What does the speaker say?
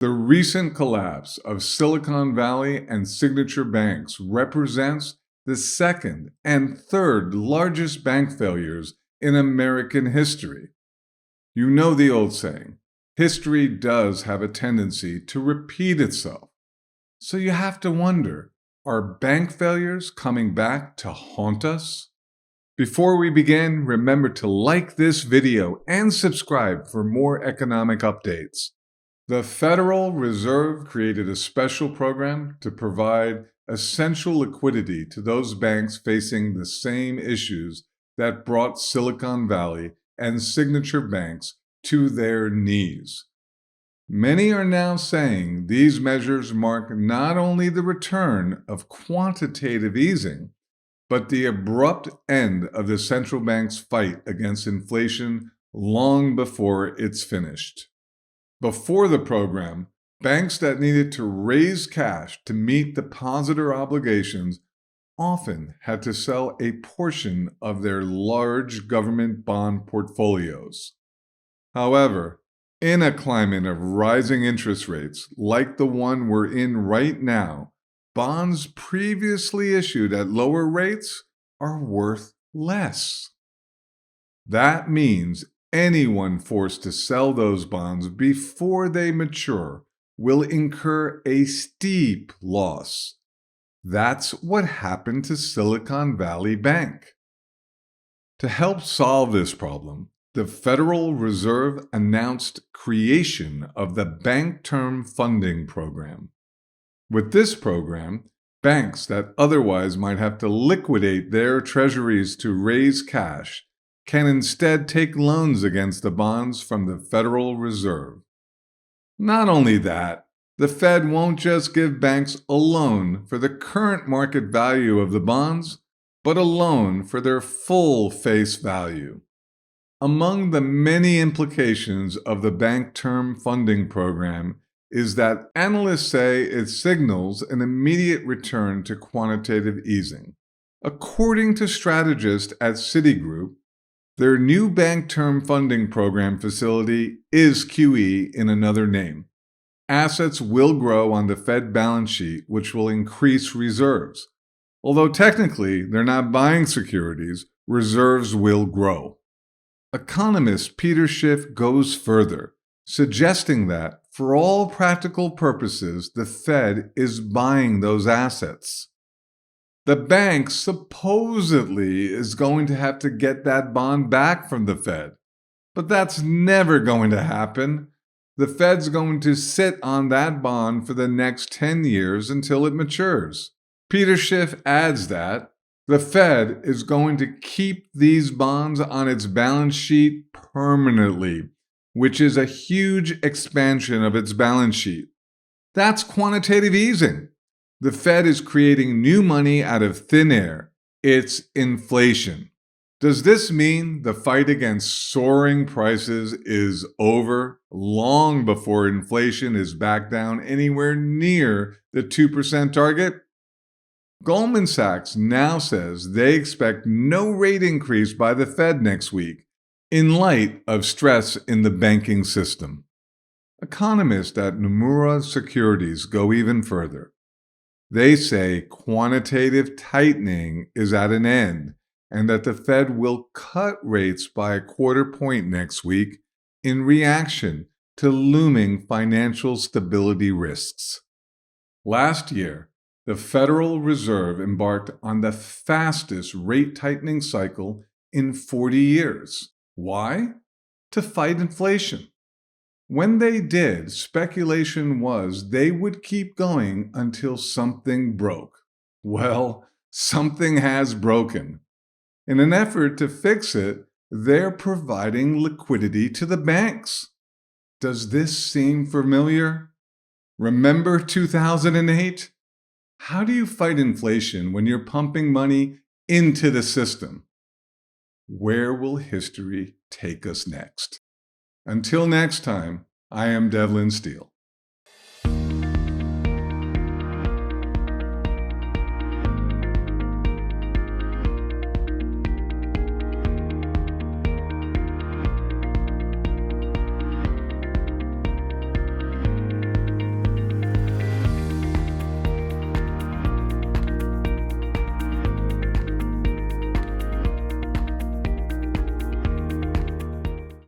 The recent collapse of Silicon Valley and Signature banks represents the second and third largest bank failures in American history. You know the old saying, history does have a tendency to repeat itself. So you have to wonder, are bank failures coming back to haunt us? Before we begin, remember to like this video and subscribe for more economic updates. The Federal Reserve created a special program to provide essential liquidity to those banks facing the same issues that brought Silicon Valley and Signature banks to their knees. Many are now saying these measures mark not only the return of quantitative easing, but the abrupt end of the central bank's fight against inflation long before it's finished. Before the program, banks that needed to raise cash to meet depositor obligations often had to sell a portion of their large government bond portfolios. However, in a climate of rising interest rates like the one we're in right now, bonds previously issued at lower rates are worth less. That means anyone forced to sell those bonds before they mature will incur a steep loss. That's what happened to Silicon Valley Bank. To help solve this problem, the Federal Reserve announced creation of the Bank Term Funding Program. With this program, banks that otherwise might have to liquidate their treasuries to raise cash can instead take loans against the bonds from the Federal Reserve. Not only that, the Fed won't just give banks a loan for the current market value of the bonds, but a loan for their full face value. Among the many implications of the Bank Term Funding Program is that analysts say it signals an immediate return to quantitative easing. According to strategists at Citigroup, their new Bank Term Funding Program facility is QE in another name. Assets will grow on the Fed balance sheet, which will increase reserves. Although technically they're not buying securities, reserves will grow. Economist Peter Schiff goes further, suggesting that, for all practical purposes, the Fed is buying those assets. The bank supposedly is going to have to get that bond back from the Fed, but that's never going to happen. The Fed's going to sit on that bond for the next 10 years until it matures. Peter Schiff adds that the Fed is going to keep these bonds on its balance sheet permanently, which is a huge expansion of its balance sheet. That's quantitative easing. The Fed is creating new money out of thin air. It's inflation. Does this mean the fight against soaring prices is over long before inflation is back down anywhere near the 2% target? Goldman Sachs now says they expect no rate increase by the Fed next week, in light of stress in the banking system. Economists at Nomura Securities go even further. They say quantitative tightening is at an end and that the Fed will cut rates by a quarter point next week in reaction to looming financial stability risks. Last year, the Federal Reserve embarked on the fastest rate tightening cycle in 40 years. Why? To fight inflation. When they did, speculation was they would keep going until something broke. Well, something has broken. In an effort to fix it, they're providing liquidity to the banks. Does this seem familiar? Remember 2008? How do you fight inflation when you're pumping money into the system? Where will history take us next? Until next time, I am Devlin Steele.